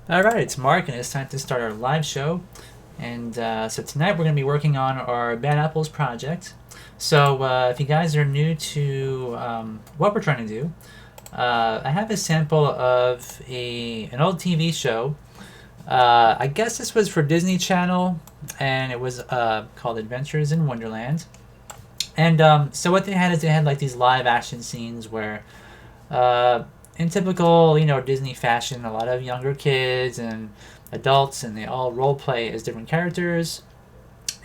All right, it's Mark, and it's time to start our live show. And so tonight we're going to be working on our Bad Apples project. So if you guys are new to what we're trying to do, I have a sample of an old TV show. I guess this was for Disney Channel, and it was called Adventures in Wonderland. And so what they had is they had like these live action scenes where uh, in typical, Disney fashion, a lot of younger kids and adults, and they all role play as different characters.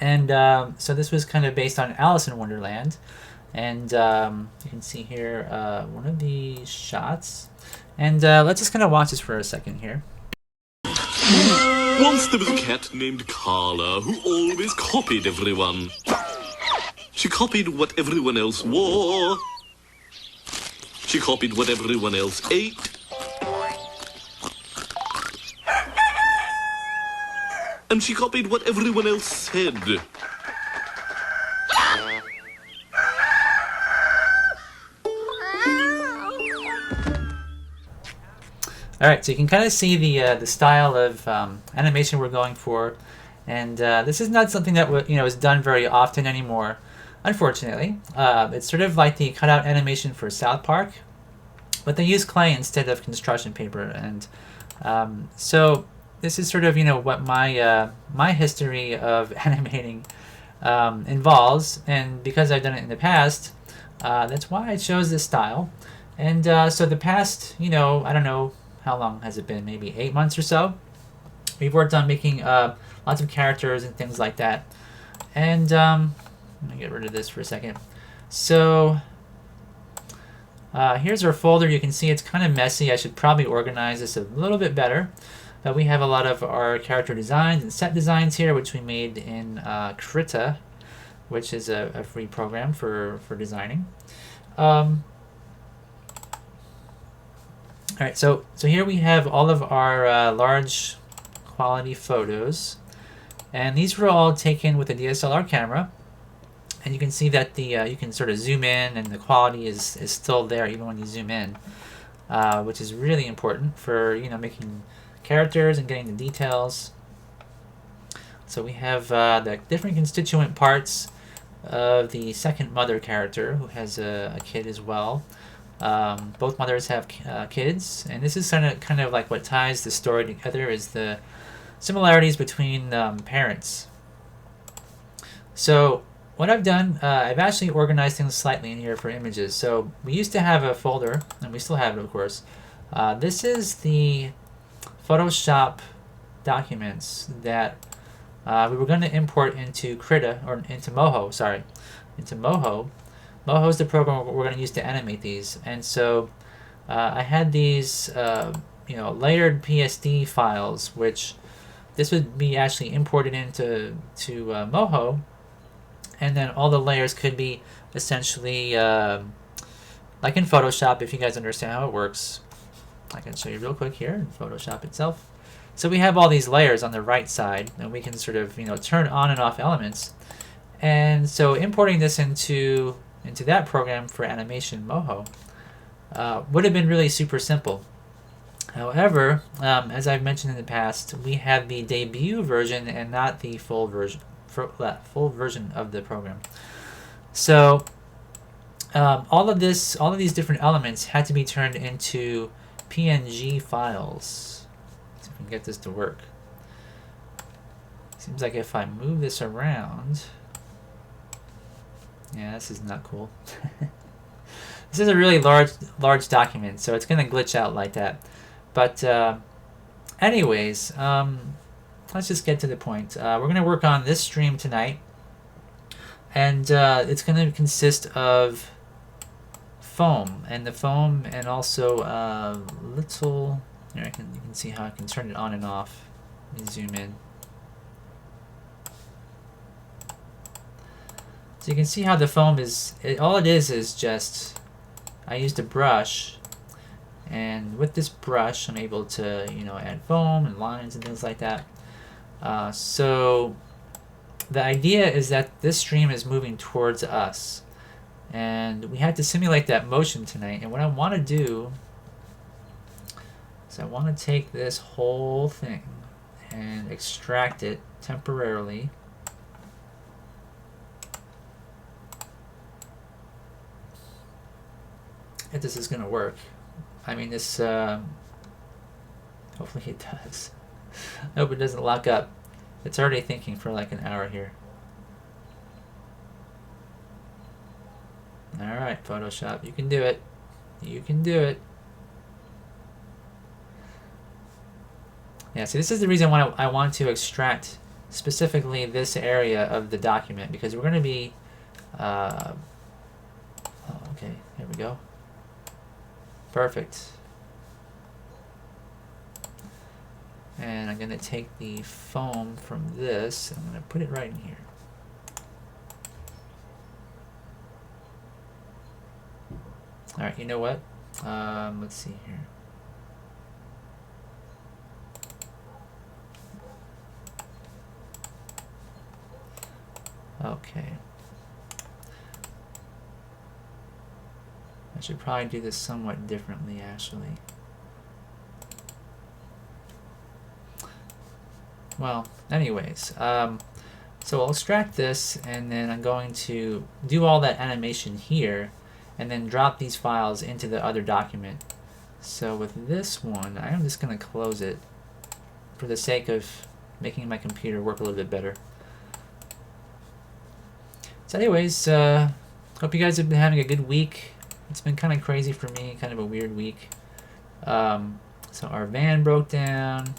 And so this was kind of based on Alice in Wonderland. And you can see here one of the shots. And let's just kind of watch this for a second here. Once there was a cat named Carla who always copied everyone. She copied what everyone else wore. She copied what everyone else ate. And she copied what everyone else said. All right, so you can kind of see the style of animation we're going for, and this is not something that is done very often anymore, unfortunately. It's sort of like the cutout animation for South Park, but they use clay instead of construction paper, and so this is sort of what my history of animating involves, and because I've done it in the past, that's why I chose this style. And so the past, I don't know how long has it been, maybe 8 months or so. We've worked on making lots of characters and things like that. And I'm gonna get rid of this for a second. So here's our folder. You can see it's kind of messy. I should probably organize this a little bit better. But we have a lot of our character designs and set designs here, which we made in Krita, which is a free program for designing. All right, so here we have all of our large quality photos, and these were all taken with a DSLR camera. And you can see that you can sort of zoom in, and the quality is still there even when you zoom in, which is really important for making characters and getting the details. So we have the different constituent parts of the second mother character, who has a kid as well. Both mothers have kids, and this is kind of like what ties the story together is the similarities between parents. So what I've done, I've actually organized things slightly in here for images. So we used to have a folder, and we still have it, of course. This is the Photoshop documents that we were going to import into Krita, or into Moho, sorry, into Moho. Moho is the program we're going to use to animate these. And so I had these layered PSD files, which this would be actually imported into Moho, and then all the layers could be essentially like in Photoshop, if you guys understand how it works. I can show you real quick here in Photoshop itself. So we have all these layers on the right side, and we can sort of turn on and off elements. And so importing this into that program for animation, Moho, would have been really super simple. However, as I've mentioned in the past, we have the debut version and not the full version of the program. So all of these different elements had to be turned into PNG files. Let's see if we can get this to work. Seems like if I move this around, yeah, this is not cool. This is a really large document, so it's going to glitch out like that. But anyways, let's just get to the point. We're going to work on this stream tonight, and it's going to consist of foam, and the foam, and also little. Here, you can see how I can turn it on and off. Let me zoom in. So you can see how the foam is. All it is just I used a brush, and with this brush, I'm able to add foam and lines and things like that. So the idea is that this stream is moving towards us, and we had to simulate that motion tonight. And what I want to do So I want to take this whole thing and extract it temporarily. If this is going to work. I mean, this, hopefully it does. I hope it doesn't lock up. It's already thinking for like an hour here. Alright, Photoshop, you can do it. You can do it. Yeah, see, this is the reason why I want to extract specifically this area of the document, because we're going to be... oh, okay, here we go. Perfect. And I'm going to take the foam from this, and I'm going to put it right in here. Alright, you know what? Let's see here. Okay. I should probably do this somewhat differently, actually. Well, anyways, so I'll extract this, and then I'm going to do all that animation here, and then drop these files into the other document. So with this one, I am just going to close it for the sake of making my computer work a little bit better. So anyways, hope you guys have been having a good week. It's been kind of crazy for me, kind of a weird week. So our van broke down,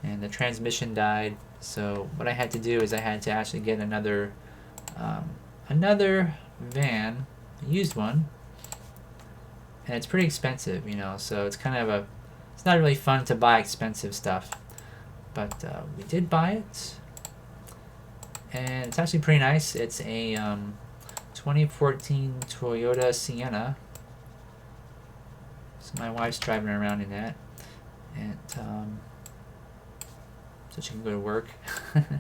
and the transmission died. So what I had to do is I had to actually get another van, a used one, and it's pretty expensive, you know. So it's kind of it's not really fun to buy expensive stuff, but we did buy it. And it's actually pretty nice. It's a 2014 Toyota Sienna. So my wife's driving around in that, and so she can go to work. Let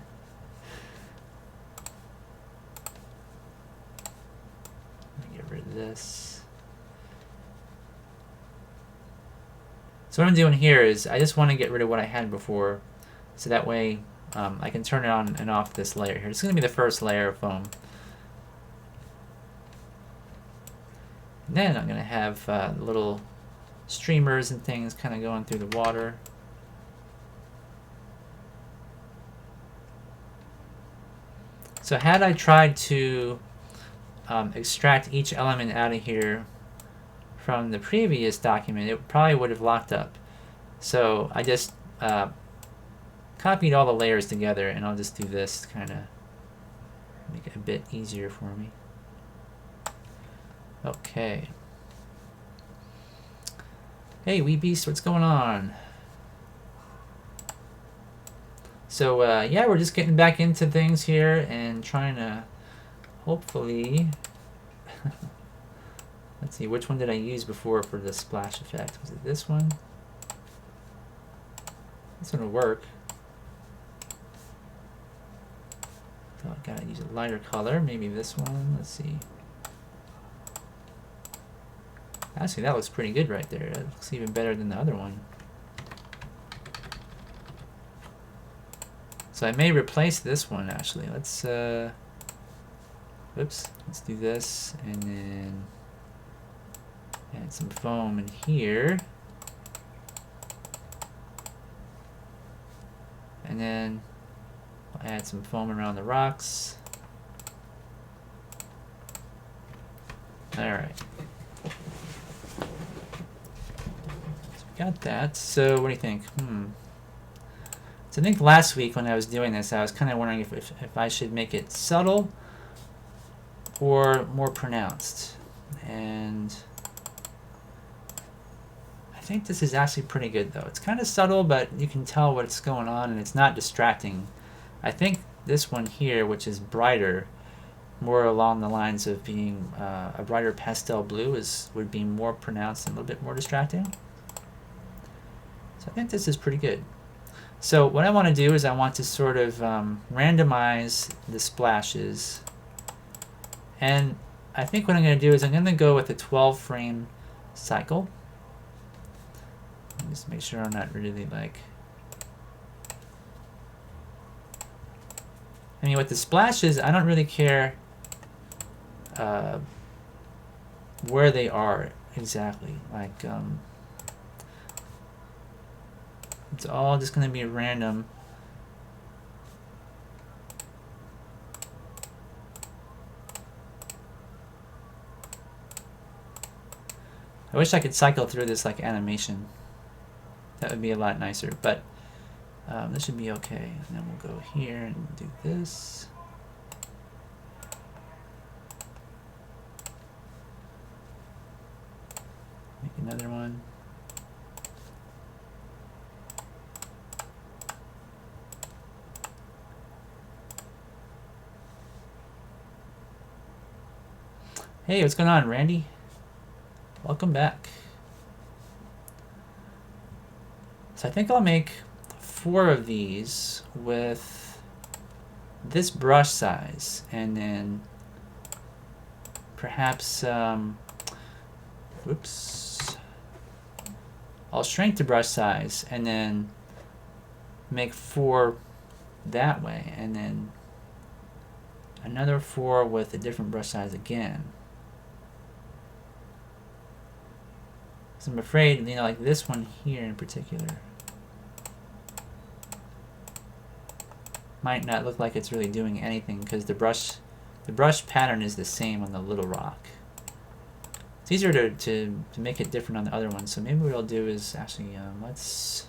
me get rid of this. So what I'm doing here is I just want to get rid of what I had before, so that way I can turn it on and off this layer here. It's going to be the first layer of foam. And then I'm going to have little streamers and things kind of going through the water. So had I tried to extract each element out of here from the previous document, it probably would have locked up. So I just copied all the layers together, and I'll just do this to kind of make it a bit easier for me. Okay. Hey, Wee Beast, what's going on? So, yeah, we're just getting back into things here and trying to hopefully... Let's see, which one did I use before for the splash effect? Was it this one? This one will work. So I gotta use a lighter color, maybe this one. Let's see. Actually, that looks pretty good right there. That looks even better than the other one. So I may replace this one actually. Let's oops, let's do this and then add some foam in here. And then I'll add some foam around the rocks. Alright. So we got that. So what do you think? So I think last week when I was doing this, I was kind of wondering if I should make it subtle or more pronounced. And I think this is actually pretty good though. It's kind of subtle, but you can tell what's going on and it's not distracting. I think this one here, which is brighter, more along the lines of being a brighter pastel blue, would be more pronounced and a little bit more distracting. So I think this is pretty good. So what I want to do is I want to sort of randomize the splashes, and I think what I'm going to do is I'm going to go with a 12 frame cycle. Just make sure I'm not really like... I mean, with the splashes, I don't really care where they are exactly. Like, it's all just going to be random. I wish I could cycle through this like animation. That would be a lot nicer, but this should be okay. And then we'll go here and do this. Make another one. Hey, what's going on, Randy? Welcome back. So I think I'll make 4 of these with this brush size, and then perhaps, oops, I'll shrink the brush size and then make 4 that way, and then another 4 with a different brush size again. So I'm afraid, you know, like this one here in particular might not look like it's really doing anything because the brush pattern is the same on the little rock. It's easier to make it different on the other one. So maybe what I'll do is actually let's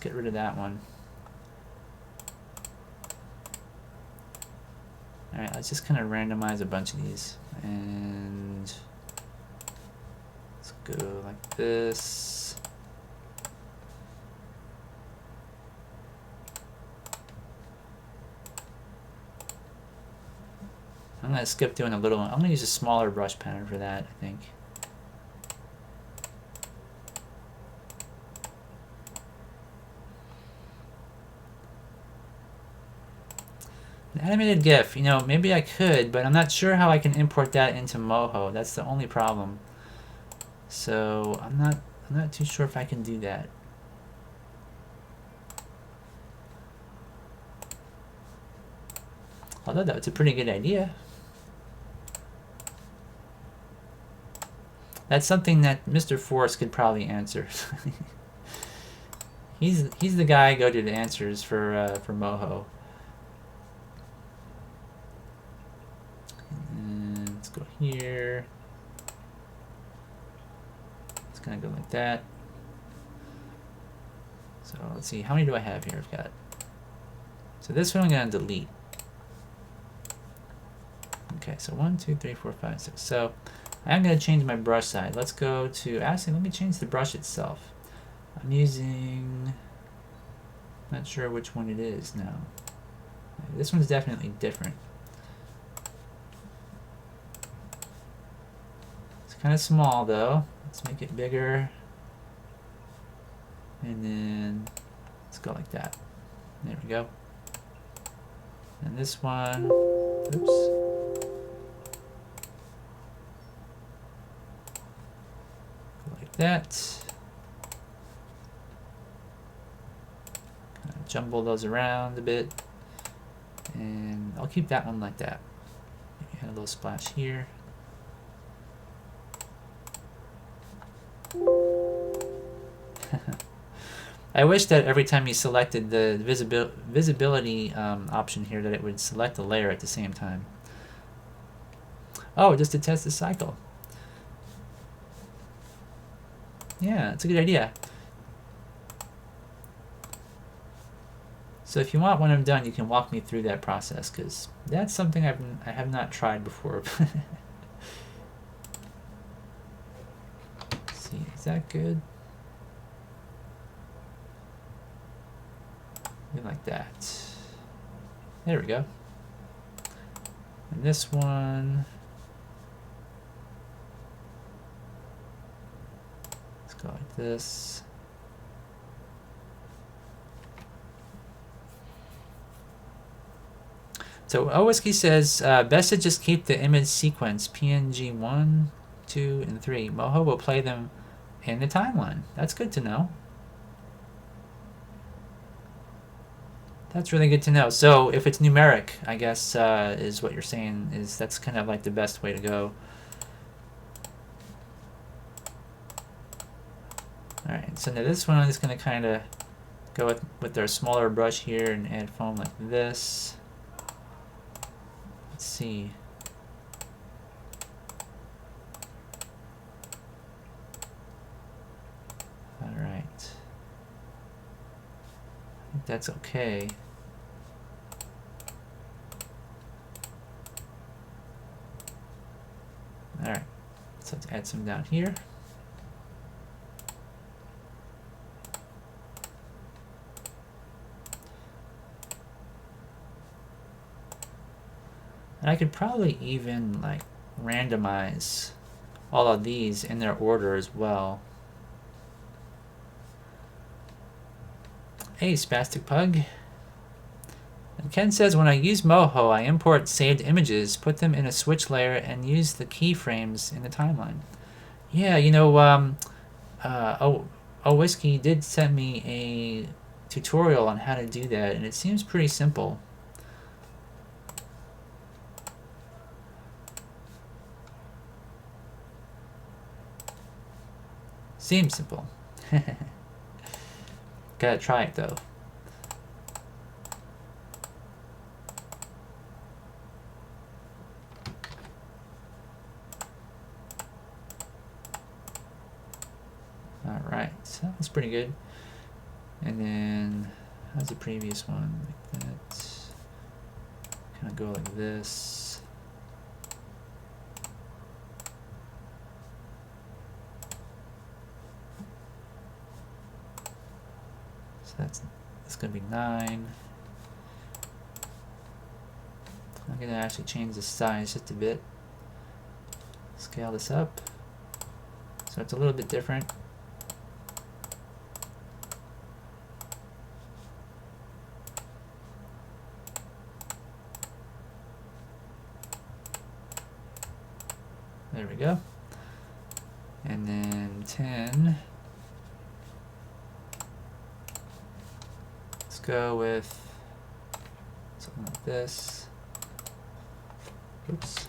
get rid of that one. All right, let's just kind of randomize a bunch of these and let's go like this. I'm going to skip doing a little one. I'm going to use a smaller brush pattern for that, I think. An animated GIF, you know, maybe I could, but I'm not sure how I can import that into Moho. That's the only problem. So I'm not too sure if I can do that. Although that's a pretty good idea. That's something that Mr. Force could probably answer. he's the guy I go to the answers for Moho. And let's go here. It's gonna go like that. So let's see, how many do I have here? I've got. So this one I'm gonna delete. Okay, so 1, 2, 3, 4, 5, 6. So I'm going to change my brush size. Let's go to, actually, let me change the brush itself. I'm using, not sure which one it is now. This one's definitely different. It's kind of small though. Let's make it bigger. And then let's go like that. There we go. And this one, oops. That. Kind of jumble those around a bit, and I'll keep that one like that. Maybe add a little splash here. I wish that every time you selected the visibility option here that it would select a layer at the same time. Oh, just to test the cycle. Yeah, it's a good idea. So if you want, when I'm done, you can walk me through that process, because that's something I have not tried before. Let's see, is that good? Maybe like that. There we go. And this one. Go like this. So Owiski says best to just keep the image sequence PNG 1, 2, and 3. Moho will play them in the timeline. That's good to know. That's really good to know. So if it's numeric, I guess is what you're saying, is that's kind of like the best way to go. Alright, so now this one is going to kind of go with our smaller brush here and add foam like this. Let's see. Alright. I think that's okay. Alright, so let's add some down here. And I could probably even like randomize all of these in their order as well. Hey, Spastic Pug. And Ken says, when I use Moho, I import saved images, put them in a switch layer, and use the keyframes in the timeline. Yeah, you know, Whiskey did send me a tutorial on how to do that, and it seems pretty simple. Seems simple. Gotta try it though. Alright, so that was pretty good. And then, how's the previous one? Like that. Kind of go like this. So that's going to be 9. I'm going to actually change the size just a bit. Scale this up. So it's a little bit different. There we go. And then 10. Let's go with something like this. Oops.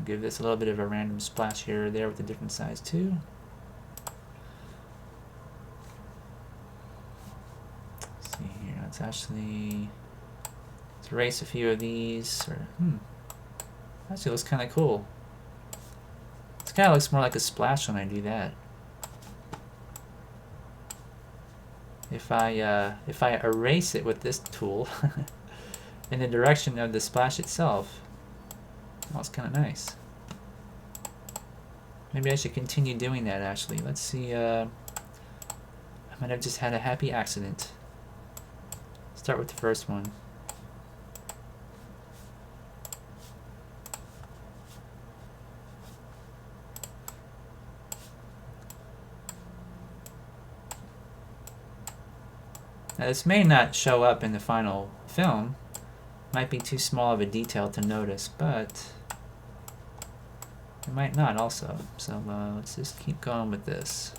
Give this a little bit of a random splash here or there with a different size too. Let's see here. Let's erase a few of these. Or actually looks kind of cool. This kind of looks more like a splash when I do that. If I erase it with this tool in the direction of the splash itself, well, it's kind of nice. Maybe I should continue doing that actually. Let's see, I might have just had a happy accident. Start with the first one. Now this may not show up in the final film. Might be too small of a detail to notice, but it might not also. So let's just keep going with this.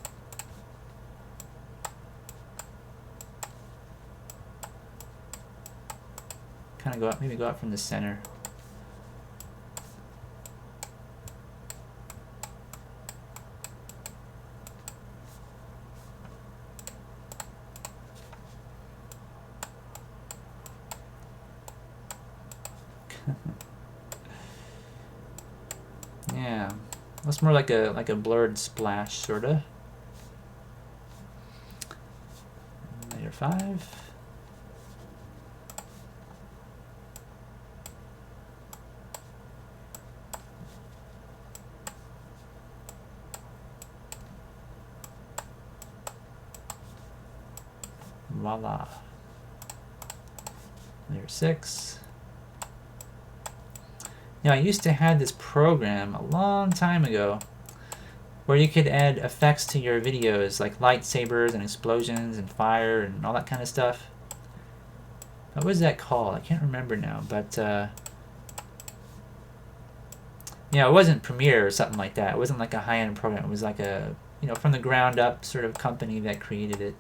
Kind of go up, maybe go up from the center. Yeah, looks more like a blurred splash, sorta. Layer 5. Voila. Layer 6. I used to have this program a long time ago where you could add effects to your videos, like lightsabers and explosions and fire and all that kind of stuff. What was that called? I can't remember now, but it wasn't Premiere or something like that. It wasn't like a high-end program. It was like a, from the ground up sort of company that created it.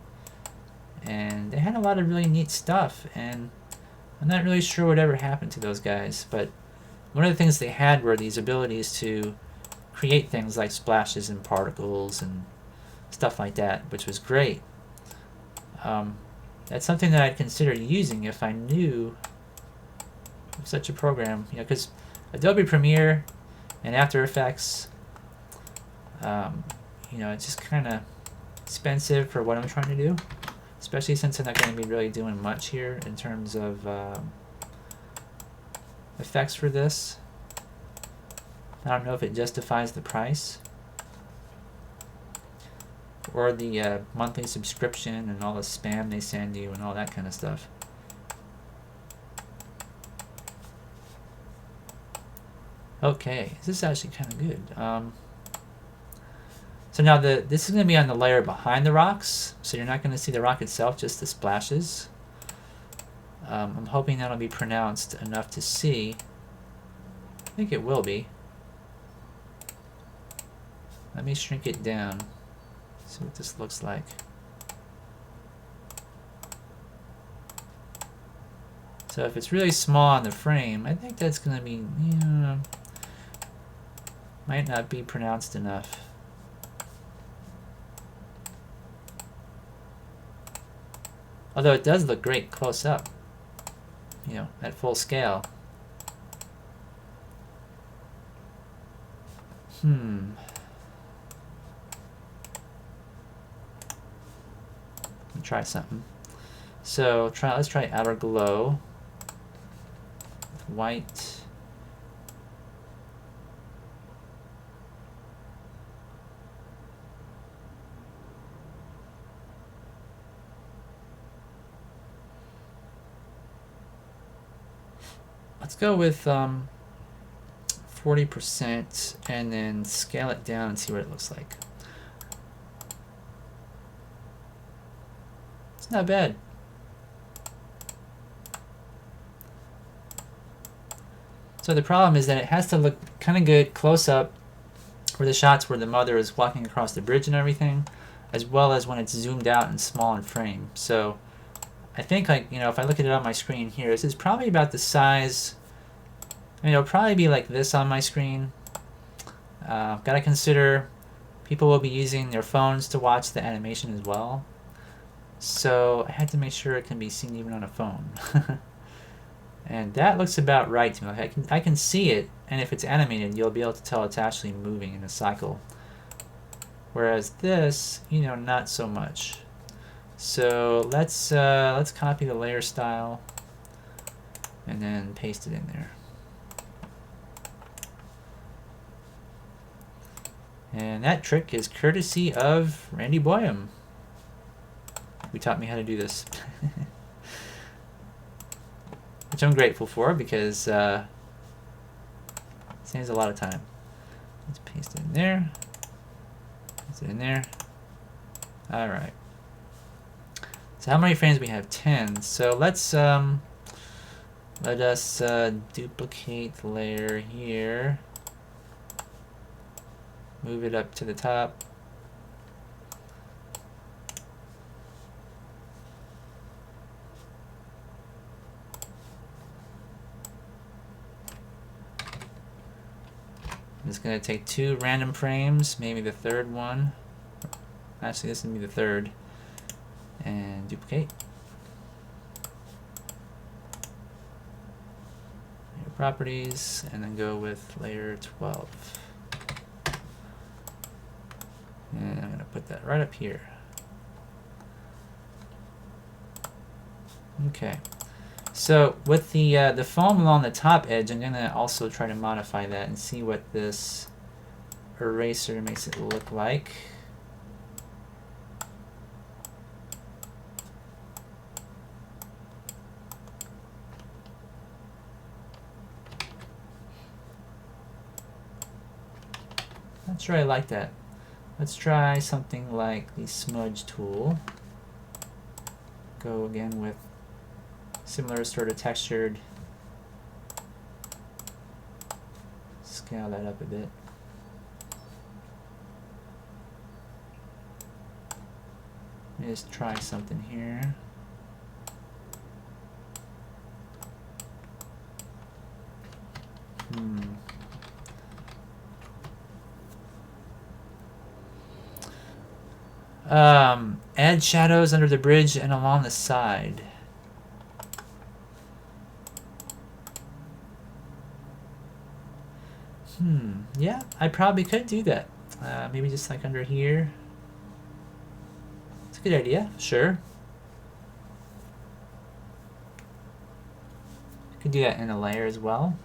And they had a lot of really neat stuff, and I'm not really sure whatever happened to those guys, but one of the things they had were these abilities to create things like splashes and particles and stuff like that, which was great. That's something that I'd consider using if I knew of such a program, because Adobe Premiere and After Effects, it's just kind of expensive for what I'm trying to do, especially since I'm not going to be really doing much here in terms of effects for this. I don't know if it justifies the price or the monthly subscription and all the spam they send you and all that kind of stuff. Okay, this is actually kind of good. So now this is going to be on the layer behind the rocks, so you're not going to see the rock itself, just the splashes. I'm hoping that'll be pronounced enough to see. I think it will be. Let me shrink it down, see what this looks like. So if it's really small on the frame, I think that's going to be, might not be pronounced enough. Although it does look great close up, at full scale. Let me try something. So let's try outer glow with white. Let's go with 40% and then scale it down and see what it looks like. It's not bad. So the problem is that it has to look kind of good close up for the shots where the mother is walking across the bridge and everything, as well as when it's zoomed out and small in frame. So I think, if I look at it on my screen here, this is probably about the size. It'll probably be like this on my screen. Got to consider people will be using their phones to watch the animation as well. So I had to make sure it can be seen even on a phone. And that looks about right to me. I can see it, and if it's animated, you'll be able to tell it's actually moving in a cycle. Whereas this, not so much. So let's copy the layer style and then paste it in there. And that trick is courtesy of Randy Boyum, who taught me how to do this. Which I'm grateful for, because it saves a lot of time. Let's paste it in there. Paste it in there. Alright. So how many frames we have? 10. So let's let us duplicate the layer here. Move it up to the top. I'm just going to take 2 random frames, maybe the third one. Actually, this will be the third. And duplicate. Layer properties, and then go with layer 12. And I'm going to put that right up here. Okay. So with the foam along the top edge, I'm going to also try to modify that and see what this eraser makes it look like. not sure I like that. Let's try something like the smudge tool. Go again with similar sort of textured. Scale that up a bit. Let me just try something here. Add shadows under the bridge and along the side. Yeah, I probably could do that. Maybe just like under here. It's a good idea, sure. Could do that in a layer as well.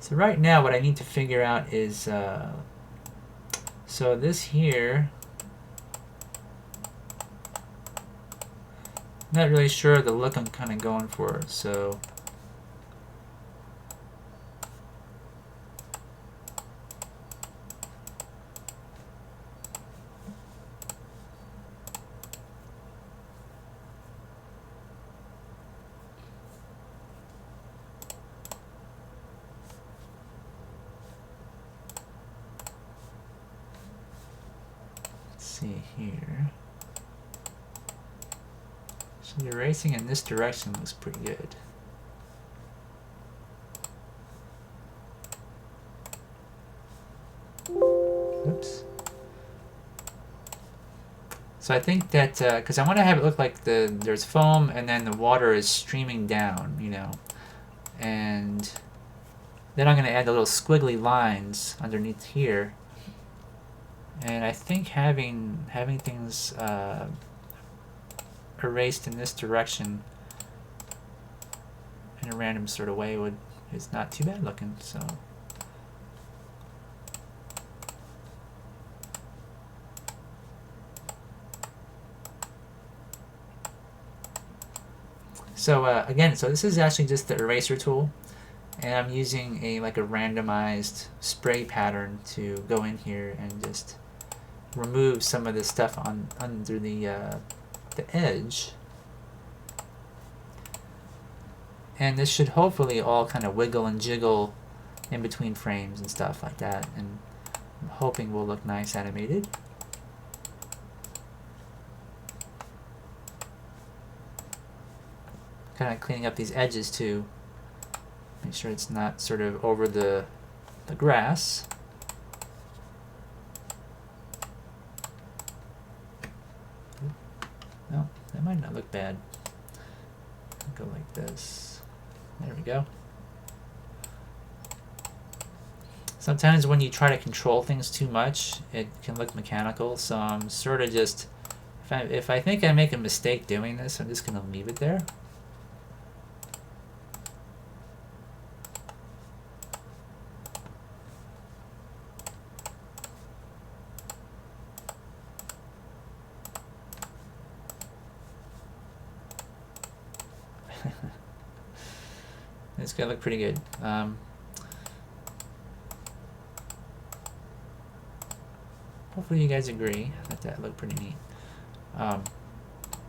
So right now what I need to figure out is, so this here, I'm not really sure the look I'm kind of going for, so see here. So the erasing in this direction looks pretty good. Oops. So I think that because I want to have it look like there's foam and then the water is streaming down, you know, and then I'm going to add the little squiggly lines underneath here. And I think having things erased in this direction in a random sort of way is not too bad looking. So again, so this is actually just the eraser tool, and I'm using like a randomized spray pattern to go in here and just remove some of the stuff under the edge. And this should hopefully all kind of wiggle and jiggle in between frames and stuff like that, and I'm hoping will look nice animated. Kind of cleaning up these edges too. Make sure it's not sort of over the grass. No, that might not look bad. Go like this. There we go. Sometimes when you try to control things too much, it can look mechanical, so I'm sort of just, if I think I make a mistake doing this, I'm just going to leave it there. It's gonna look pretty good. Hopefully you guys agree that looked pretty neat.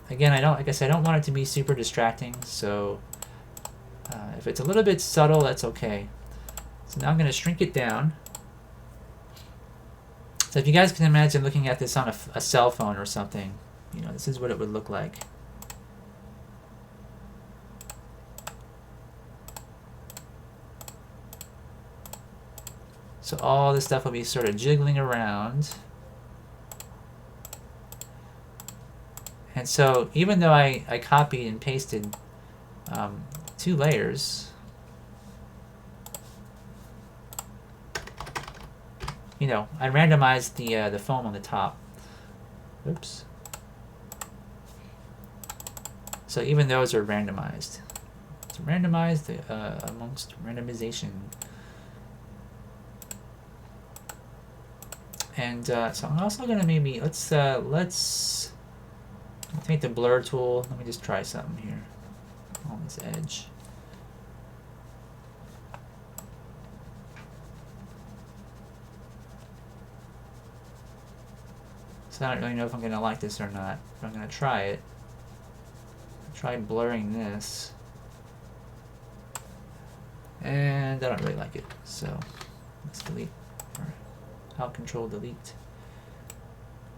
Again, like I said, I don't want it to be super distracting, so if it's a little bit subtle, that's okay. So now I'm gonna shrink it down. So if you guys can imagine looking at this on a cell phone or something, you know, this is what it would look like. So all this stuff will be sort of jiggling around. And so even though I copied and pasted 2 layers, you know, I randomized the foam on the top. Oops. So even those are randomized. It's randomized amongst randomization. And so I'm also gonna maybe let's take the blur tool. Let me just try something here on this edge. So I don't really know if I'm gonna like this or not, but I'm gonna try it. Try blurring this. And I don't really like it, so let's delete, or Alt Control Delete.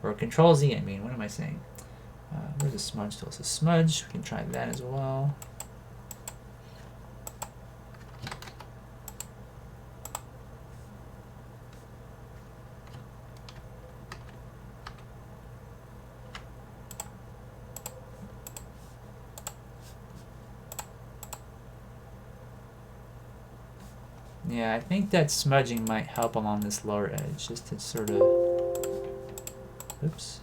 Or Control Z, I mean, what am I saying? Where's the smudge tool? So smudge, we can try that as well. Yeah, I think that smudging might help along this lower edge, just to sort of, oops.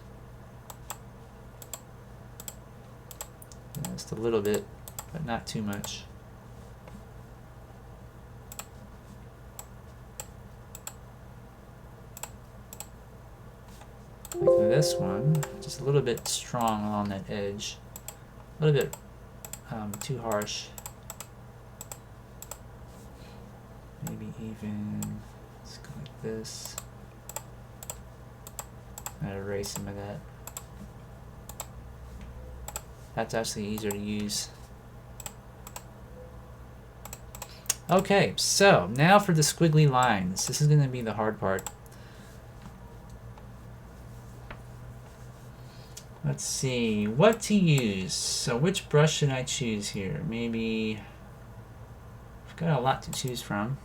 Yeah, just a little bit, but not too much. Like this one, just a little bit strong along that edge. A little bit too harsh. Maybe even, let's go like this. I'll erase some of that. That's actually easier to use. Okay, so now for the squiggly lines. This is going to be the hard part. Let's see, what to use. So which brush should I choose here? Maybe, I've got a lot to choose from.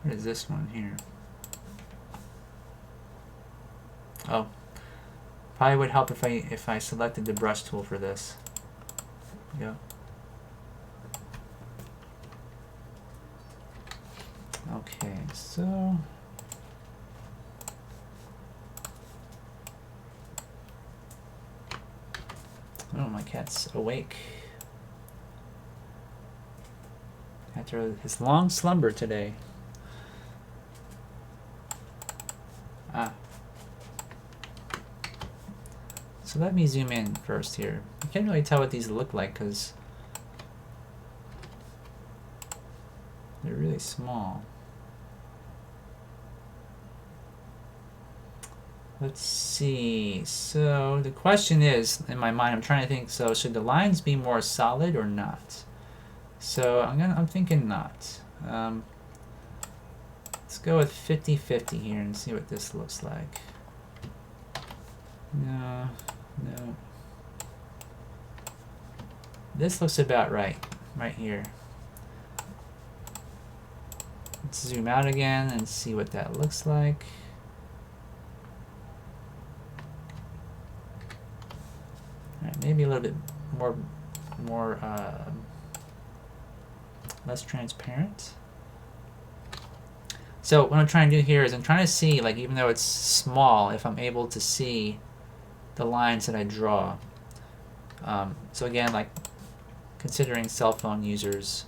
What is this one here? Oh, probably would help if I selected the brush tool for this. There we go. Okay, so oh, my cat's awake after his long slumber today. Ah. So let me zoom in first here. I can't really tell what these look like because they're really small. Let's see. So the question is, in my mind, I'm trying to think, so should the lines be more solid or not? So I'm thinking not. Let's go with 50-50 here and see what this looks like. No. This looks about right here. Let's zoom out again and see what that looks like. Maybe a little bit more less transparent. So what I'm trying to do here is I'm trying to see, like, even though it's small, if I'm able to see the lines that I draw. So again, like, considering cell phone users.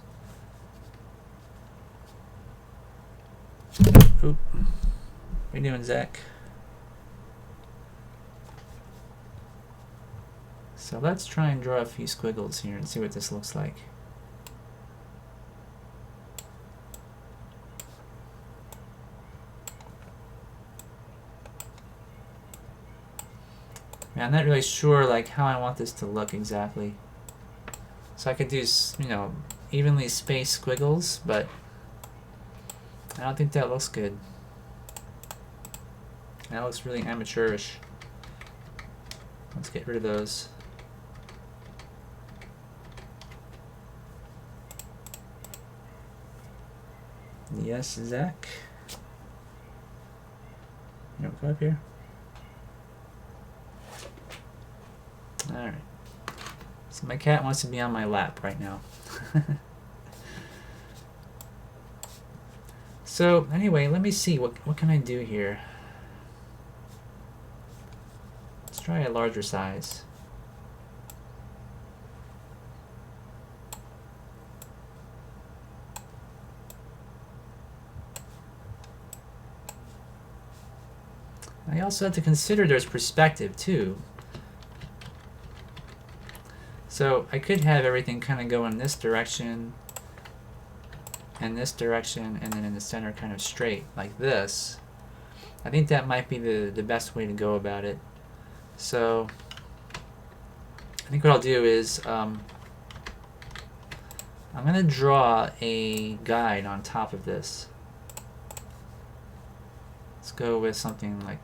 Oop. What are you doing, Zach? So let's try and draw a few squiggles here and see what this looks like. I'm not really sure like how I want this to look exactly. So I could do, you know, evenly spaced squiggles, but I don't think that looks good. That looks really amateurish. Let's get rid of those. Yes, Zach. You want to go up here? Alright. So my cat wants to be on my lap right now. So anyway, let me see, what can I do here? Let's try a larger size. I also have to consider there's perspective too. So I could have everything kind of go in this direction in this direction, and then in the center kind of straight, like this. I think that might be the best way to go about it. So I think what I'll do is I'm going to draw a guide on top of this. Let's go with something like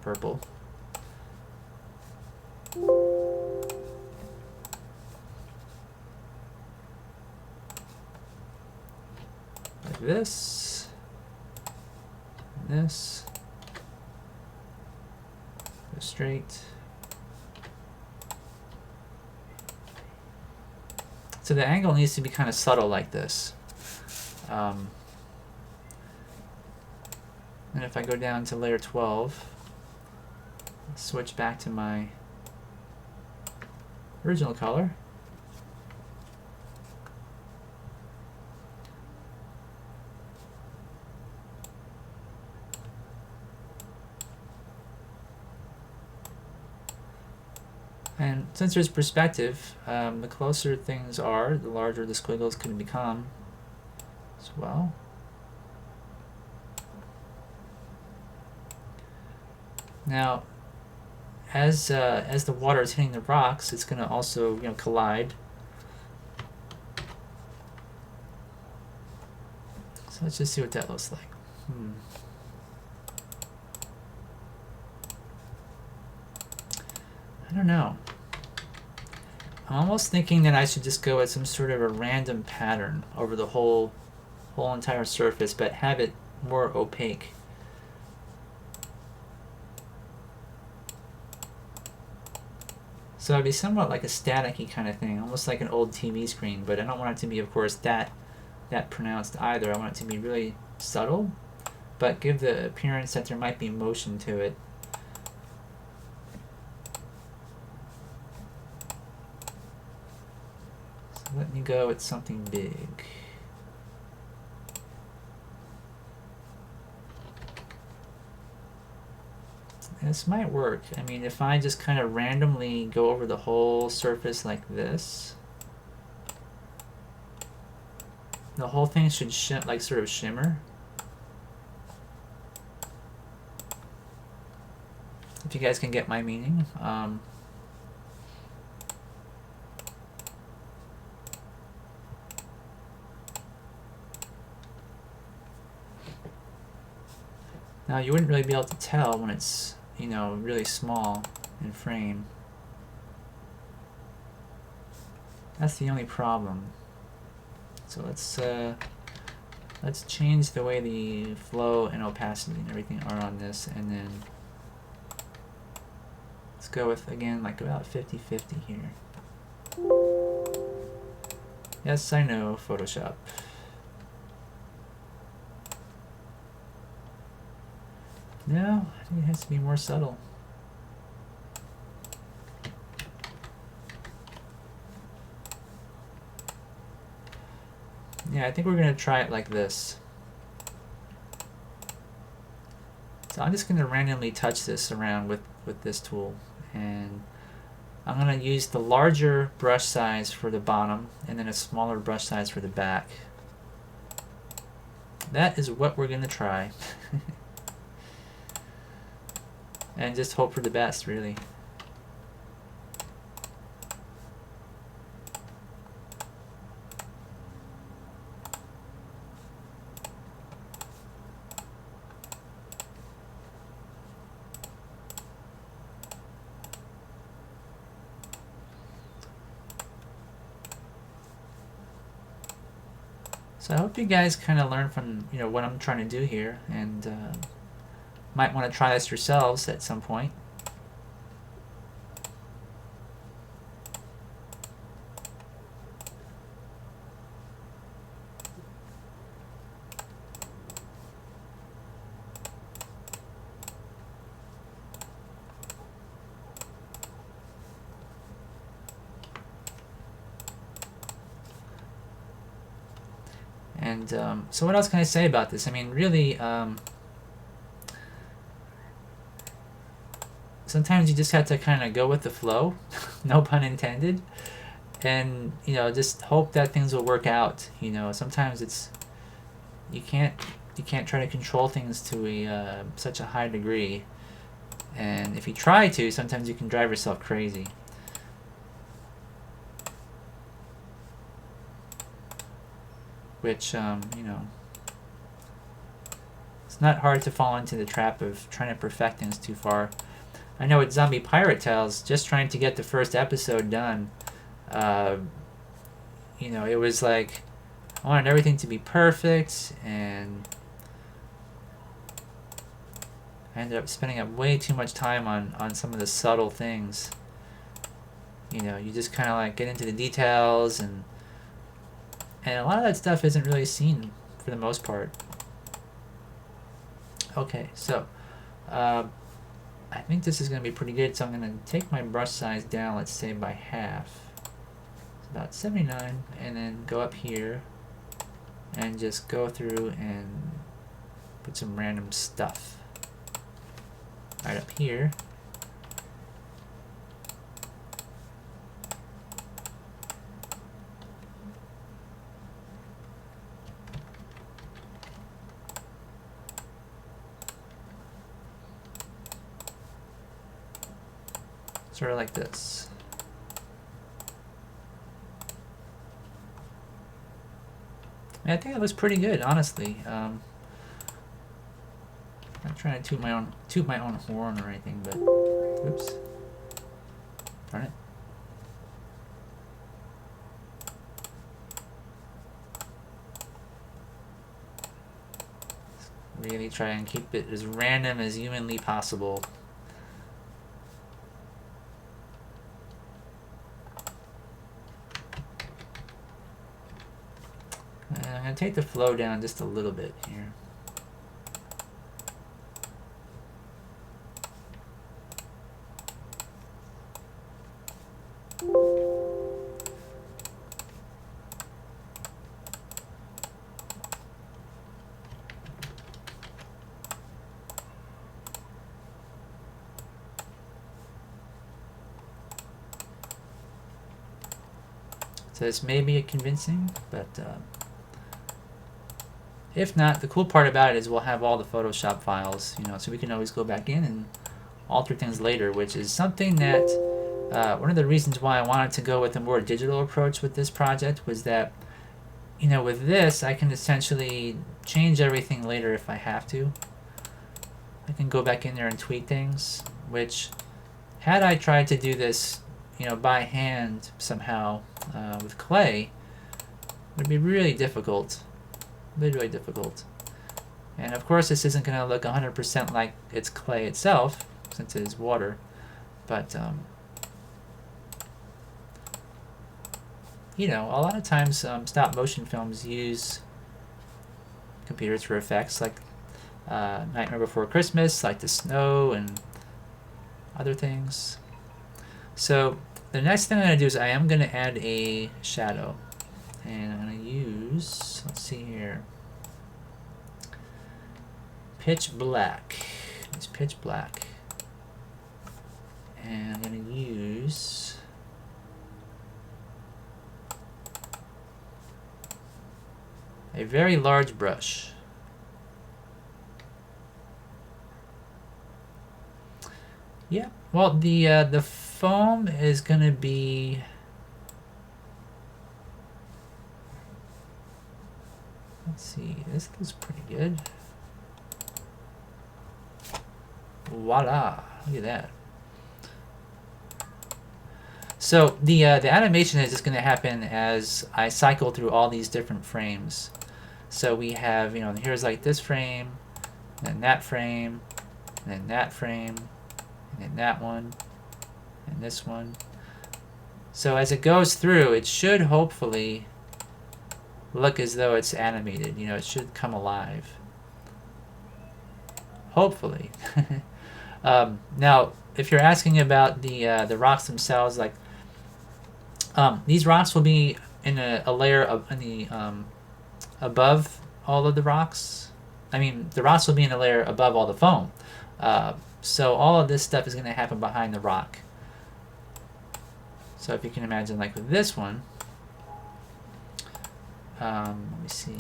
purple. Like this. This. Go straight. So the angle needs to be kind of subtle like this. And if I go down to layer 12, switch back to my original color. And since there's perspective, the closer things are, the larger the squiggles can become as well. Now, as the water is hitting the rocks, it's going to also, collide. So let's just see what that looks like. I don't know. I'm almost thinking that I should just go with some sort of a random pattern over the whole entire surface, but have it more opaque. So it'd be somewhat like a staticky kind of thing, almost like an old TV screen, but I don't want it to be, of course, that pronounced either. I want it to be really subtle, but give the appearance that there might be motion to it. So let me go with something big. This might work. I mean, if I just kind of randomly go over the whole surface like this, the whole thing should like sort of shimmer. If you guys can get my meaning. Now you wouldn't really be able to tell when it's really small in frame. That's the only problem. So let's change the way the flow and opacity and everything are on this, and then let's go with, again, like about 50-50 here. Yes, I know, Photoshop. No, I think it has to be more subtle. Yeah, I think we're going to try it like this. So I'm just going to randomly touch this around with this tool. And I'm going to use the larger brush size for the bottom and then a smaller brush size for the back. That is what we're going to try. And just hope for the best, really. So I hope you guys kind of learn from what I'm trying to do here, and might want to try this yourselves at some point. And so what else can I say about this? I mean, really, sometimes you just have to kind of go with the flow, no pun intended, and just hope that things will work out. Sometimes it's you can't try to control things to a such a high degree, and if you try to, sometimes you can drive yourself crazy. Which you know, it's not hard to fall into the trap of trying to perfect things too far. I know with Zombie Pirate Tales, just trying to get the first episode done, you know, it was like I wanted everything to be perfect, and I ended up spending up way too much time on some of the subtle things. You know, you just kind of like get into the details, and a lot of that stuff isn't really seen for the most part. Okay, so I think this is going to be pretty good, so I'm going to take my brush size down, let's say by half. It's about 79, and then go up here and just go through and put some random stuff right up here. Sort of like this. I think it looks pretty good, honestly. I'm not trying to toot my own horn or anything, but oops, darn it. Really try and keep it as random as humanly possible. I'm going to take the flow down just a little bit here. So this may be convincing, but if not, the cool part about it is we'll have all the Photoshop files, you know, so we can always go back in and alter things later, which is something that one of the reasons why I wanted to go with a more digital approach with this project was that, you know, with this I can essentially change everything later if I have to. I can go back in there and tweak things, which had I tried to do this, you know, by hand somehow with clay, would be really difficult. Really difficult. And of course this isn't going to look 100% like it's clay itself, since it is water, but you know, a lot of times stop motion films use computers for effects, like Nightmare Before Christmas, like the snow and other things. So the next thing I'm going to do is I am going to add a shadow. And I'm going to use, let's see here, pitch black. It's pitch black. And I'm going to use a very large brush. Yeah, well, the foam is going to be, let's see, this looks pretty good. Voila, look at that. So the animation is just going to happen as I cycle through all these different frames. So we have, you know, here's like this frame, then that frame, and then that frame, and then that one, and this one. So as it goes through, it should hopefully look as though it's animated. You know, it should come alive. Hopefully. Now, if you're asking about the rocks themselves, like these rocks will be in a layer of in the above all of the rocks. I mean, the rocks will be in a layer above all the foam. So all of this stuff is going to happen behind the rock. So if you can imagine, like with this one, let me see.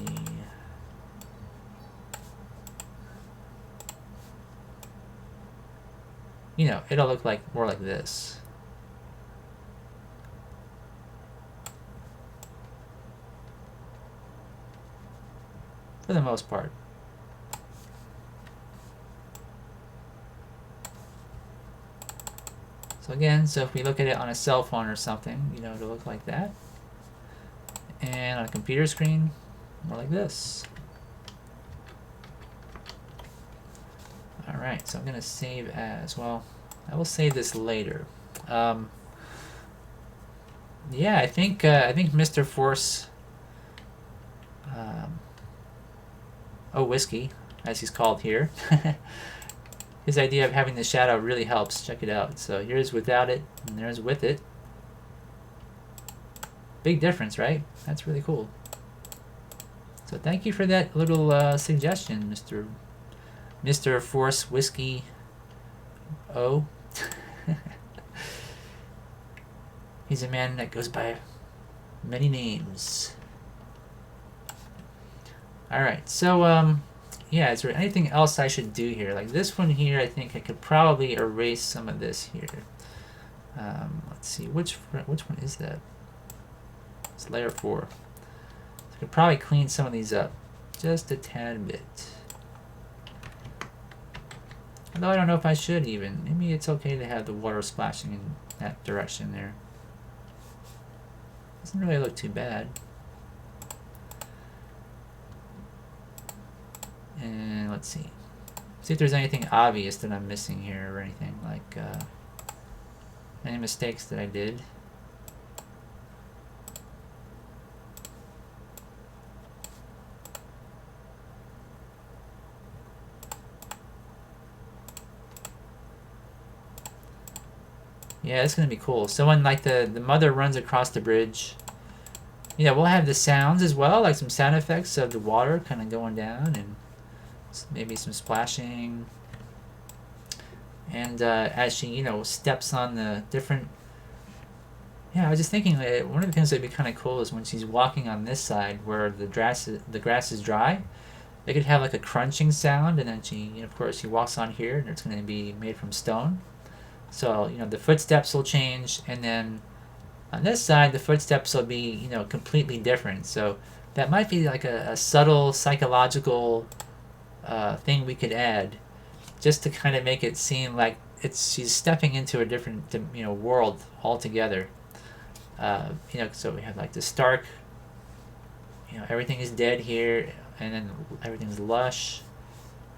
you know, it'll look like more like this. For the most part. So again, so if we look at it on a cell phone or something, you know, it'll look like that. And on a computer screen, more like this. Alright, so I'm going to save as, well, I will save this later. Yeah, I think Mr. Force, oh, Whiskey, as he's called here, his idea of having the shadow really helps. Check it out. So here's without it, and there's with it. Big difference, right? That's really cool. So thank you for that little suggestion, Mr. Force Whiskey O. He's a man that goes by many names. Alright, so yeah, is there anything else I should do here? Like this one here, I think I could probably erase some of this here. Let's see, which one is that? It's layer 4. So I could probably clean some of these up just a tad bit. Although I don't know if I should even. Maybe it's okay to have the water splashing in that direction there. Doesn't really look too bad. And let's see. See if there's anything obvious that I'm missing here or anything. Like any mistakes that I did. Yeah, it's gonna be cool. So when like the mother runs across the bridge, yeah, we'll have the sounds as well, like some sound effects of the water kind of going down, and maybe some splashing. And as she, you know, steps on the different. Yeah, I was just thinking that one of the things that'd be kind of cool is when she's walking on this side where the grass is dry. They could have like a crunching sound, and then she, you know, of course, she walks on here, and it's going to be made from stone. So, you know, the footsteps will change, and then on this side, the footsteps will be, you know, completely different. So that might be like a subtle psychological thing we could add, just to kind of make it seem like she's stepping into a different, you know, world altogether. You know, so we have like the stark, you know, everything is dead here, and then everything's lush,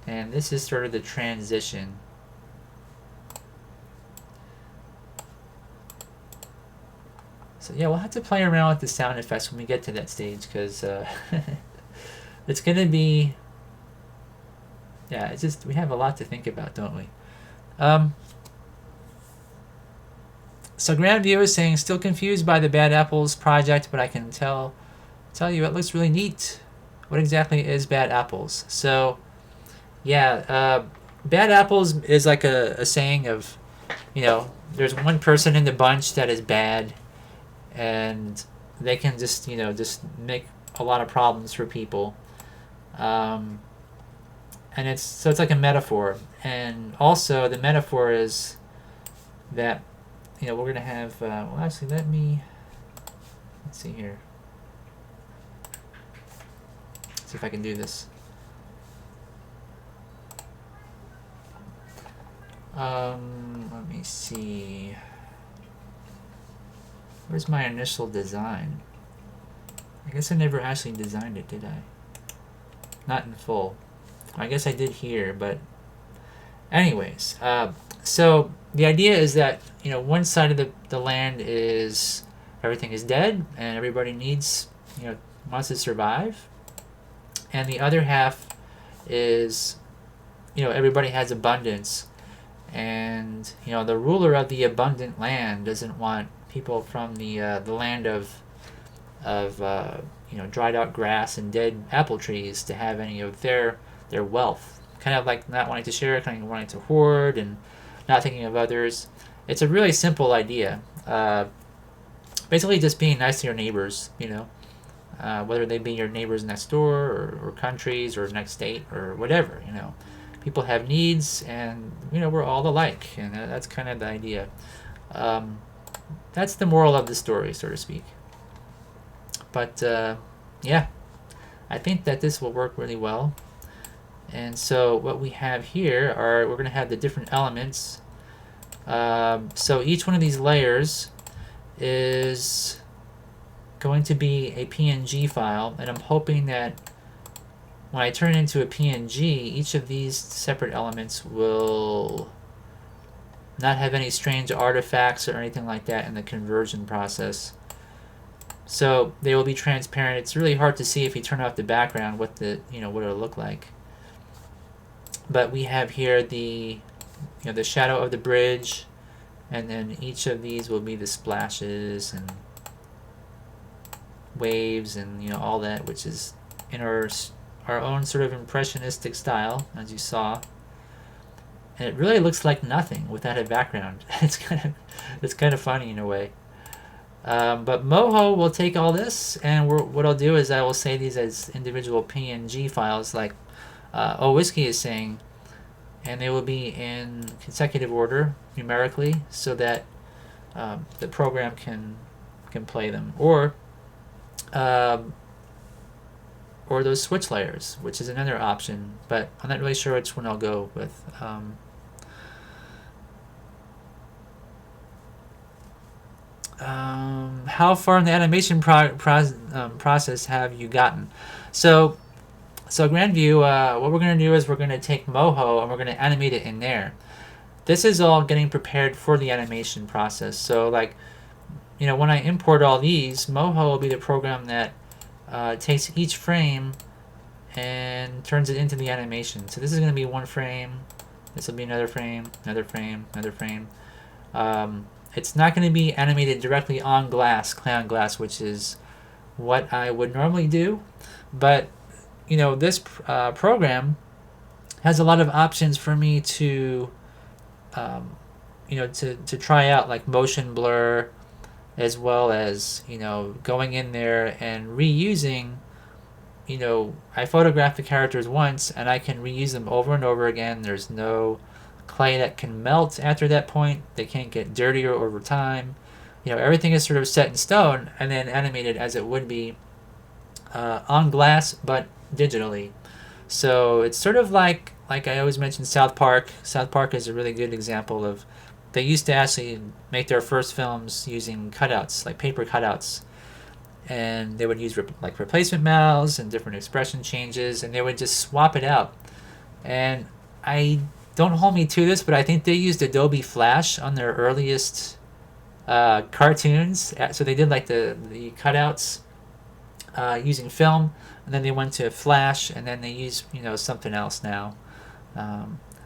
and this is sort of the transition. So yeah, we'll have to play around with the sound effects when we get to that stage, because it's gonna be, yeah, it's just, we have a lot to think about, don't we? So Grandview is saying, still confused by the Bad Apples project, but I can tell you it looks really neat. What exactly is Bad Apples? So yeah, Bad Apples is like a saying of, you know, there's one person in the bunch that is bad, and they can just, you know, just make a lot of problems for people. And it's like a metaphor. And also the metaphor is that, you know, we're going to have, well, actually, let's see here. Let's see if I can do this. Let me see. Where's my initial design? I guess I never actually designed it, did I? Not in full. I guess I did here, but anyways, so the idea is that, you know, one side of the land is everything is dead and everybody needs, you know, wants to survive, and the other half is, you know, everybody has abundance, and, you know, the ruler of the abundant land doesn't want people from the land of you know, dried out grass and dead apple trees to have any of their wealth. Kind of like not wanting to share, kind of wanting to hoard, and not thinking of others. It's a really simple idea. Basically just being nice to your neighbors, you know, whether they be your neighbors next door, or countries, or next state, or whatever, you know. people have needs, and we're all alike, and that's kind of the idea. Um, that's the moral of the story, so to speak. But yeah, I think that this will work really well. And so what we have here are, we're going to have the different elements. So each one of these layers is going to be a PNG file, and I'm hoping that when I turn it into a PNG, each of these separate elements will not have any strange artifacts or anything like that in the conversion process. So they will be transparent. It's really hard to see if you turn off the background what what it'll look like. But we have here the the shadow of the bridge, and then each of these will be the splashes and waves and all that, which is in our own sort of impressionistic style, as you saw. And it really looks like nothing without a background. It's kind of funny in a way. But Moho will take all this, and what I'll do is I will save these as individual PNG files, like Whiskey is saying, and they will be in consecutive order numerically, so that the program can play them, or those switch layers, which is another option, but I'm not really sure which one I'll go with. How far in the animation process have you gotten? So Grandview, what we're going to do is we're going to take Moho and we're going to animate it in there. This is all getting prepared for the animation process. So like, when I import all these, Moho will be the program that takes each frame and turns it into the animation. So this is going to be one frame, this will be another frame, another frame, another frame. It's not going to be animated directly on Clay on Glass, which is what I would normally do. But, this program has a lot of options for me to, to try out, like motion blur, as well as, going in there and reusing, I photograph the characters once and I can reuse them over and over again. There's no clay that can melt after that point. They can't get dirtier over time. Everything is sort of set in stone and then animated as it would be on glass, but digitally. So it's sort of like I always mention South Park. South Park is a really good example of, they used to actually make their first films using cutouts, like paper cutouts. And they would use like replacement mouths and different expression changes, and they would just swap it out. And don't hold me to this, but I think they used Adobe Flash on their earliest cartoons. So they did like the cutouts using film, and then they went to Flash, and then they use something else now.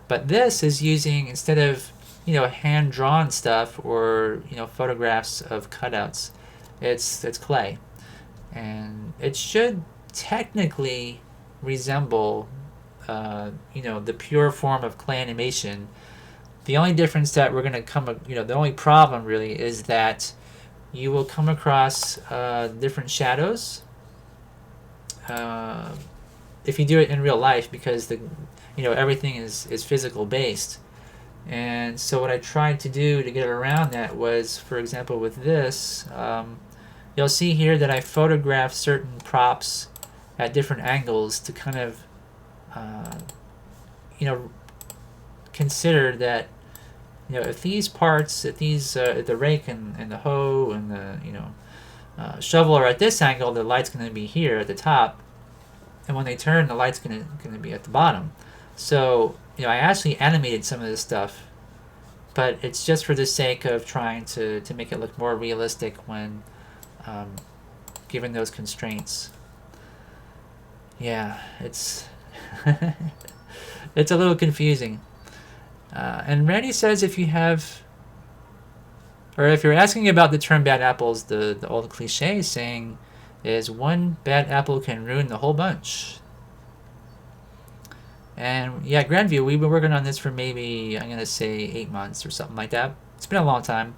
But this is using, instead of hand drawn stuff or photographs of cutouts, it's clay, and it should technically resemble the pure form of clay animation. The only difference that we're going to the only problem really is that you will come across different shadows if you do it in real life, because everything is physical based. And so what I tried to do to get around that was, for example, with this, you'll see here that I photographed certain props at different angles to kind of consider that if these parts, the rake and the hoe and the shovel are at this angle, the light's going to be here at the top, and when they turn, the light's going to be at the bottom. So I actually animated some of this stuff, but it's just for the sake of trying to make it look more realistic when given those constraints. Yeah, it's it's a little confusing. And Randy says if you're asking about the term bad apples, the old cliche saying is one bad apple can ruin the whole bunch. And yeah, Grandview, we've been working on this for maybe, I'm going to say 8 months or something like that. It's been a long time.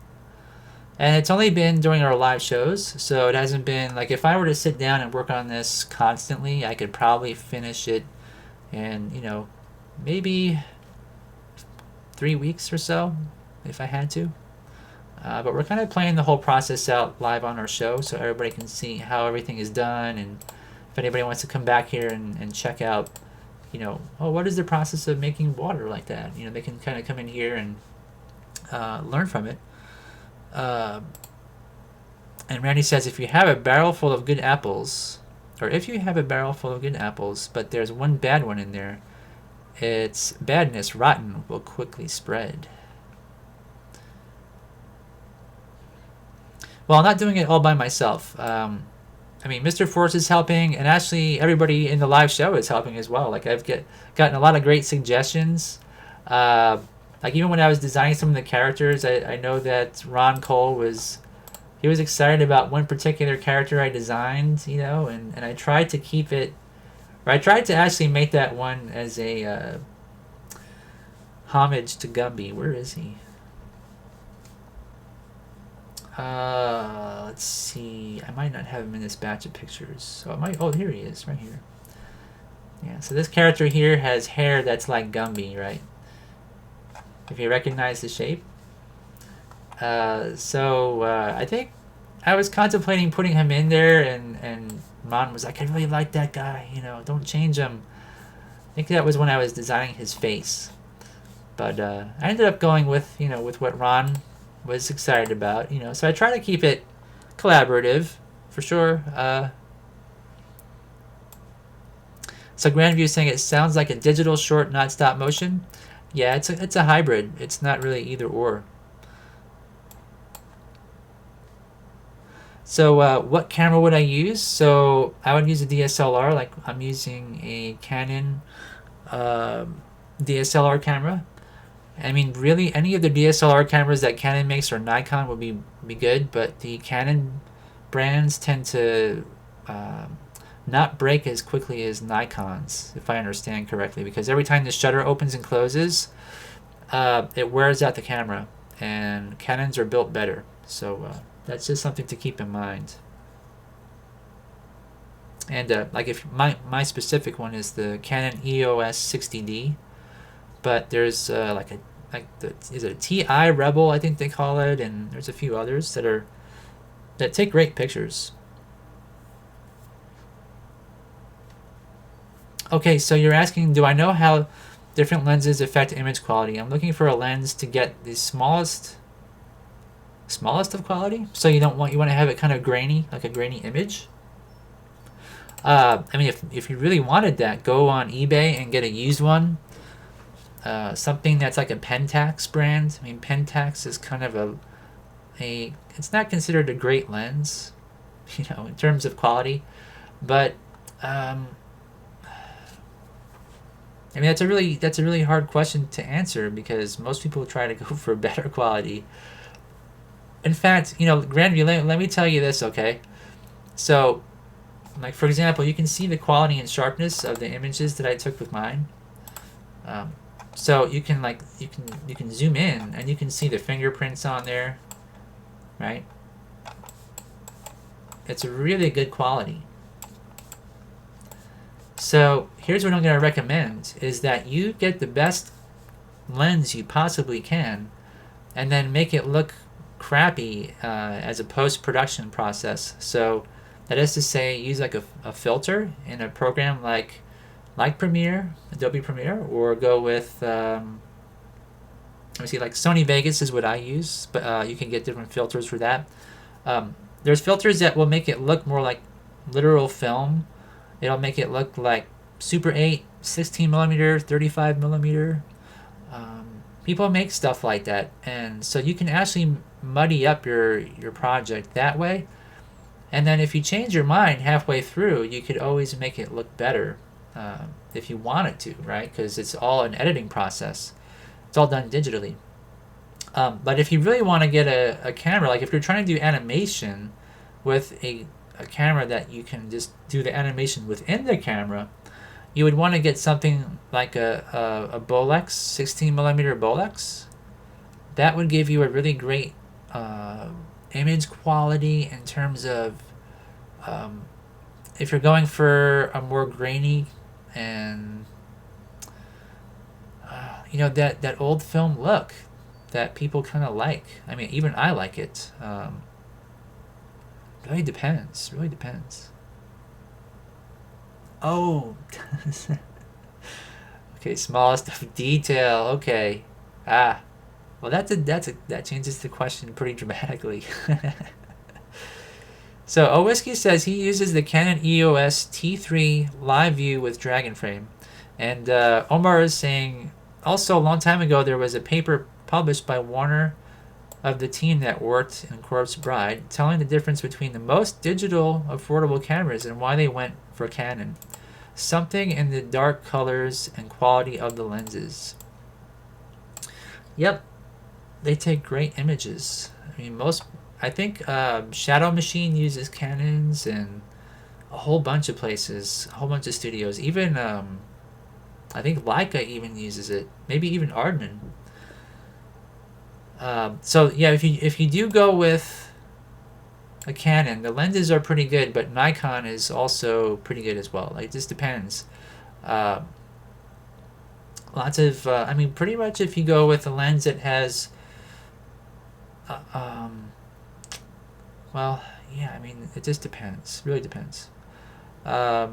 And it's only been during our live shows, so it hasn't been, like, if I were to sit down and work on this constantly, I could probably finish it in, maybe 3 weeks or so, if I had to. But we're kind of playing the whole process out live on our show so everybody can see how everything is done, and if anybody wants to come back here and check out, what is the process of making water like that? They can kind of come in here and learn from it. And Randy says, if you have a barrel full of good apples, but there's one bad one in there, its badness, rotten, will quickly spread. Well, I'm not doing it all by myself. Mr. Force is helping, and actually everybody in the live show is helping as well. Like, I've gotten a lot of great suggestions. Like, even when I was designing some of the characters, I know that Ron Cole was excited about one particular character I designed, and I tried to keep it, or I tried to actually make that one as a homage to Gumby. Where is he? Let's see. I might not have him in this batch of pictures. So here he is, right here. Yeah, so this character here has hair that's like Gumby, right? If you recognize the shape. I think I was contemplating putting him in there, and Ron was like, I really like that guy, don't change him. I think that was when I was designing his face. But I ended up going with what Ron was excited about, so I try to keep it collaborative, for sure. So Grandview is saying it sounds like a digital short, not stop motion. Yeah, it's a hybrid. It's not really either or. So what camera would I use? So I would use a DSLR, like I'm using a Canon DSLR camera. I mean, really, any of the DSLR cameras that Canon makes or Nikon would be good, but the Canon brands tend to not break as quickly as Nikon's, if I understand correctly, because every time the shutter opens and closes, it wears out the camera, and Canons are built better. So that's just something to keep in mind. And like, if my specific one is the Canon EOS 60D, but there's is it a TI Rebel, I think they call it, and there's a few others that take great pictures. Okay, so you're asking, do I know how different lenses affect image quality? I'm looking for a lens to get the smallest of quality. So you want to have it kind of grainy, like a grainy image. If you really wanted that, go on eBay and get a used one. Something that's like a Pentax brand. Pentax is kind of it's not considered a great lens, in terms of quality, but that's a really hard question to answer, because most people try to go for better quality. In fact, Grandview, let me tell you this, okay? So, like, for example, you can see the quality and sharpness of the images that I took with mine. So you can zoom in and you can see the fingerprints on there, right? It's a really good quality. So here's what I'm going to recommend, is that you get the best lens you possibly can, and then make it look crappy as a post-production process. So that is to say, use like a filter in a program like Premiere, Adobe Premiere, or go with let me see, like Sony Vegas is what I use, but you can get different filters for that. There's filters that will make it look more like literal film. It'll make it look like Super 8, 16mm, 35mm. People make stuff like that, and so you can actually muddy up your project that way. And then if you change your mind halfway through, you could always make it look better if you wanted to, right? Because it's all an editing process. It's all done digitally. But if you really want to get a camera, like if you're trying to do animation with a camera that you can just do the animation within the camera, you would want to get something like a Bolex, 16mm Bolex. That would give you a really great image quality in terms of if you're going for a more grainy and you know, that old film look that people kind of like. I mean, even I like it. Really depends. Really depends. Oh. Okay, smallest of detail. Okay. Ah. Well, that changes the question pretty dramatically. So, Owiski says he uses the Canon EOS T3 Live View with Dragon Frame. And Omar is saying, also a long time ago there was a paper published by Warner of the team that worked in Corpse Bride, telling the difference between the most digital affordable cameras and why they went for Canon. Something in the dark colors and quality of the lenses. Yep, they take great images. I mean, I think Shadow Machine uses Canons, and a whole bunch of places, a whole bunch of studios. Even I think Leica even uses it. Maybe even Aardman. So yeah, if you do go with a Canon, the lenses are pretty good, but Nikon is also pretty good as well. Like, it just depends. Lots of I mean, pretty much if you go with a lens that has well, yeah, I mean, it just depends. Really depends. But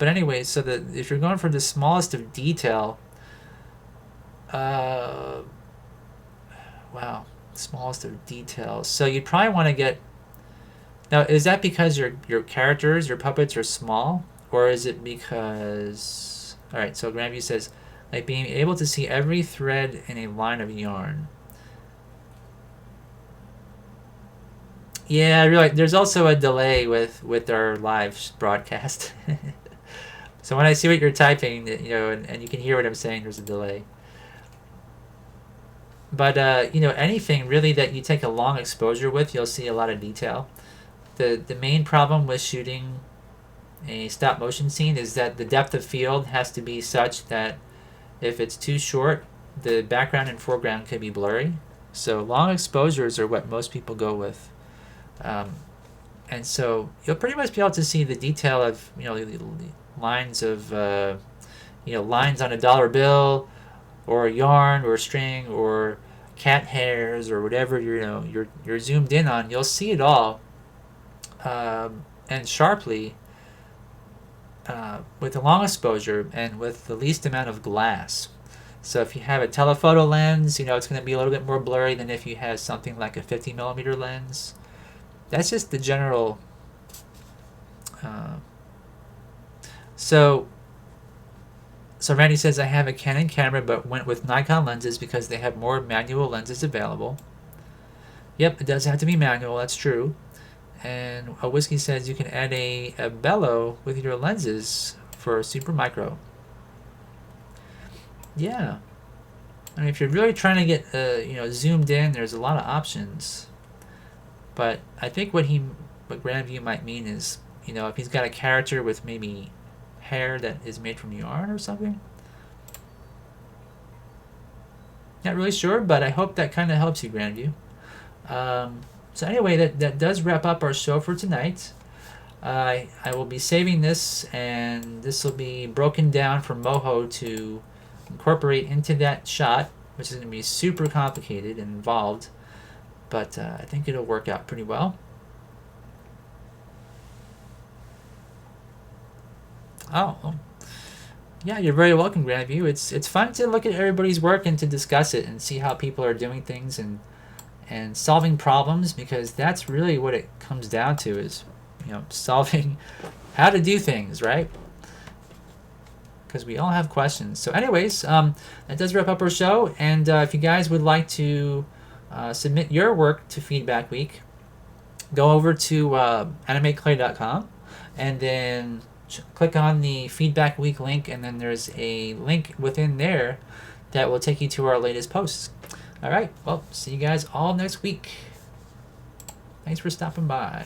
anyway, so if you're going for the smallest of detail, wow, smallest of details. So you'd probably want to get. Now, is that because your characters, your puppets are small, or is it because? All right, so Grandview says, like being able to see every thread in a line of yarn. Yeah, really. There's also a delay with our live broadcast. So when I see what you're typing, you know, and you can hear what I'm saying, there's a delay. But you know, anything really that you take a long exposure with, you'll see a lot of detail. The main problem with shooting a stop motion scene is that the depth of field has to be such that if it's too short, the background and foreground could be blurry. So long exposures are what most people go with. And so you'll pretty much be able to see the detail of, you know, the lines of you know, lines on a dollar bill, or yarn, or string, or cat hairs, or whatever you're zoomed in on. You'll see it all, and sharply, with the long exposure and with the least amount of glass. So if you have a telephoto lens, you know, it's going to be a little bit more blurry than if you have something like a 50mm lens. That's just the general. So Randy says, I have a Canon camera but went with Nikon lenses because they have more manual lenses available. Yep, it does have to be manual, that's true. And a Whiskey says you can add a bellow with your lenses for super micro. Yeah. I mean, if you're really trying to get you know, zoomed in, there's a lot of options. But I think what Grandview might mean is, you know, if he's got a character with maybe hair that is made from yarn or something. Not really sure, but I hope that kind of helps you, Grandview. So anyway, that does wrap up our show for tonight. I will be saving this, and this will be broken down for Moho to incorporate into that shot, which is going to be super complicated and involved. But I think it'll work out pretty well. Oh, yeah, you're very welcome, Grandview. It's fun to look at everybody's work and to discuss it and see how people are doing things and solving problems, because that's really what it comes down to, is, you know, solving how to do things, right? Because we all have questions. So anyways, that does wrap up our show. And if you guys would like to submit your work to Feedback Week, go over to animateclay.com and then click on the Feedback Week link, and then there's a link within there that will take you to our latest posts. All right, well, see you guys all next week. Thanks for stopping by.